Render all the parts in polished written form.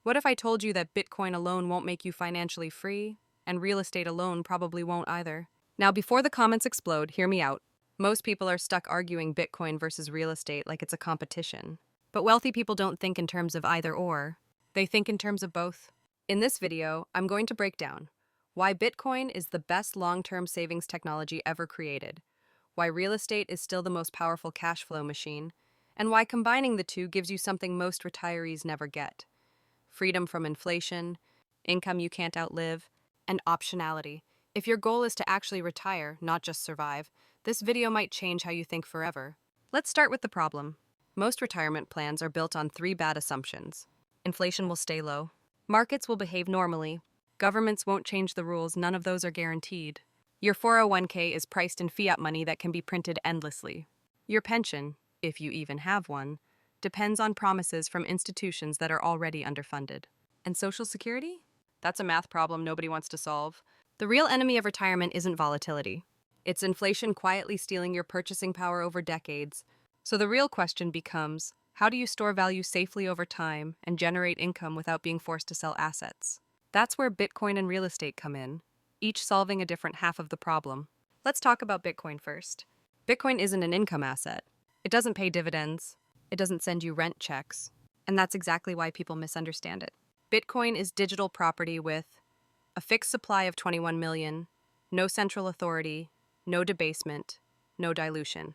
What if I told you that Bitcoin alone won't make you financially free, and real estate alone probably won't either? Now, before the comments explode, hear me out. Most people are stuck arguing Bitcoin versus real estate like it's a competition. But wealthy people don't think in terms of either or. They think in terms of both. In this video, I'm going to break down why Bitcoin is the best long-term savings technology ever created, why real estate is still the most powerful cash flow machine, and why combining the two gives you something most retirees never get: freedom from inflation, income you can't outlive, and optionality. If your goal is to actually retire, not just survive, this video might change how you think forever. Let's start with the problem. Most retirement plans are built on three bad assumptions. Inflation will stay low. Markets will behave normally. Governments won't change the rules, none of those are guaranteed. Your 401k is priced in fiat money that can be printed endlessly. Your pension, if you even have one, depends on promises from institutions that are already underfunded. And Social Security? That's a math problem nobody wants to solve. The real enemy of retirement isn't volatility. It's inflation quietly stealing your purchasing power over decades. So the real question becomes, how do you store value safely over time and generate income without being forced to sell assets? That's where Bitcoin and real estate come in, each solving a different half of the problem. Let's talk about Bitcoin first. Bitcoin isn't an income asset. It doesn't pay dividends. It doesn't send you rent checks. And that's exactly why people misunderstand it. Bitcoin is digital property with a fixed supply of 21 million, no central authority, no debasement, no dilution.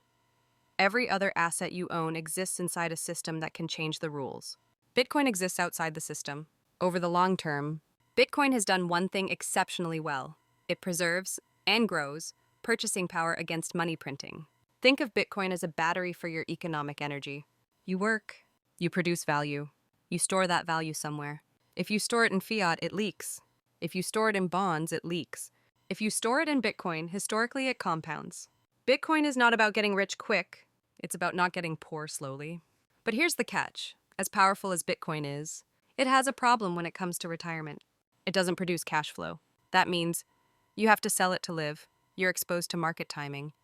Every other asset you own exists inside a system that can change the rules. Bitcoin exists outside the system. Over the long term, Bitcoin has done one thing exceptionally well. It preserves and grows purchasing power against money printing. Think of Bitcoin as a battery for your economic energy. You work, you produce value, you store that value somewhere. If you store it in fiat, it leaks. If you store it in bonds, it leaks. If you store it in Bitcoin, historically it compounds. Bitcoin is not about getting rich quick, it's about not getting poor slowly. But here's the catch. As powerful as Bitcoin is, it has a problem when it comes to retirement. It doesn't produce cash flow. That means you have to sell it to live. You're exposed to market timing.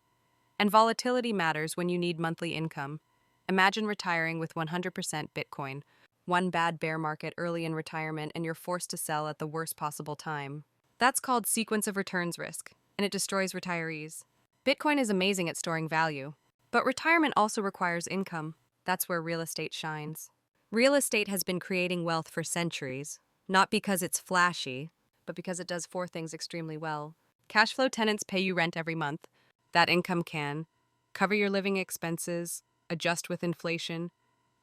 And volatility matters when you need monthly income. Imagine retiring with 100% Bitcoin. One bad bear market early in retirement and you're forced to sell at the worst possible time. That's called sequence of returns risk, and it destroys retirees. Bitcoin is amazing at storing value, but retirement also requires income. That's where real estate shines. Real estate has been creating wealth for centuries, not because it's flashy, but because it does four things extremely well. Cash flow tenants pay you rent every month. That income can cover your living expenses, adjust with inflation,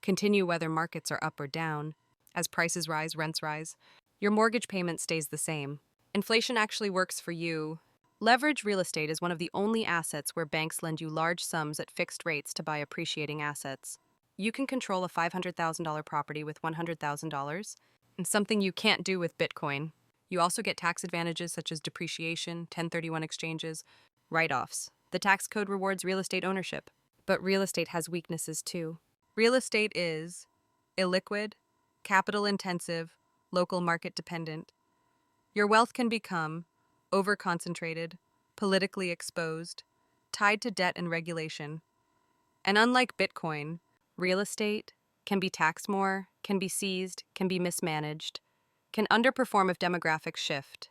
continue whether markets are up or down. As prices rise, rents rise. Your mortgage payment stays the same. Inflation actually works for you. Leverage real estate is one of the only assets where banks lend you large sums at fixed rates to buy appreciating assets. You can control a $500,000 property with $100,000, and something you can't do with Bitcoin. You also get tax advantages such as depreciation, 1031 exchanges, write-offs. The tax code rewards real estate ownership. But real estate has weaknesses too. Real estate is illiquid, capital-intensive, local market dependent. Your wealth can become over-concentrated, politically exposed, tied to debt and regulation. And unlike Bitcoin, real estate can be taxed more, can be seized, can be mismanaged, can underperform if demographics shift.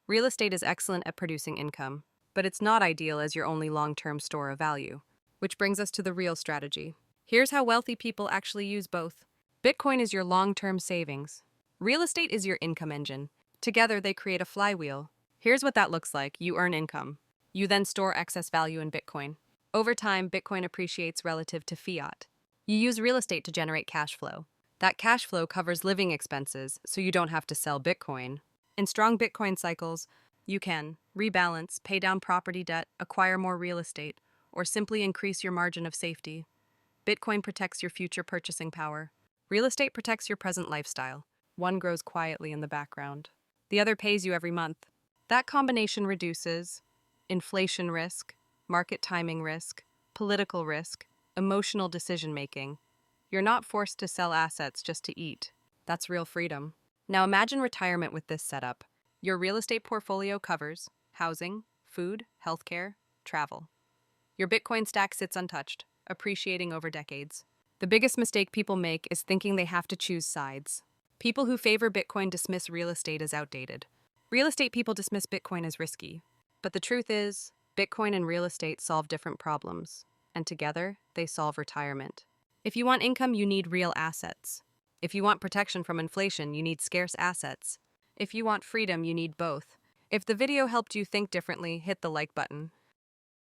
Real estate is excellent at producing income, but it's not ideal as your only long-term store of value. Which brings us to the real strategy. Here's how wealthy people actually use both. Bitcoin is your long-term savings. Real estate is your income engine. Together, they create a flywheel. Here's what that looks like. You earn income. You then store excess value in Bitcoin. Over time, Bitcoin appreciates relative to fiat. You use real estate to generate cash flow. That cash flow covers living expenses, so you don't have to sell Bitcoin. In strong Bitcoin cycles, you can rebalance, pay down property debt, acquire more real estate, or simply increase your margin of safety. Bitcoin protects your future purchasing power. Real estate protects your present lifestyle. One grows quietly in the background. The other pays you every month. That combination reduces inflation risk, market timing risk, political risk, emotional decision-making. You're not forced to sell assets just to eat. That's real freedom. Now imagine retirement with this setup. Your real estate portfolio covers housing, food, healthcare, travel. Your Bitcoin stack sits untouched, appreciating over decades. The biggest mistake people make is thinking they have to choose sides. People who favor Bitcoin dismiss real estate as outdated. Real estate people dismiss Bitcoin as risky. But the truth is, Bitcoin and real estate solve different problems, and together, they solve retirement. If you want income, you need real assets. If you want protection from inflation, you need scarce assets. If you want freedom, you need both. If the video helped you think differently, hit the like button.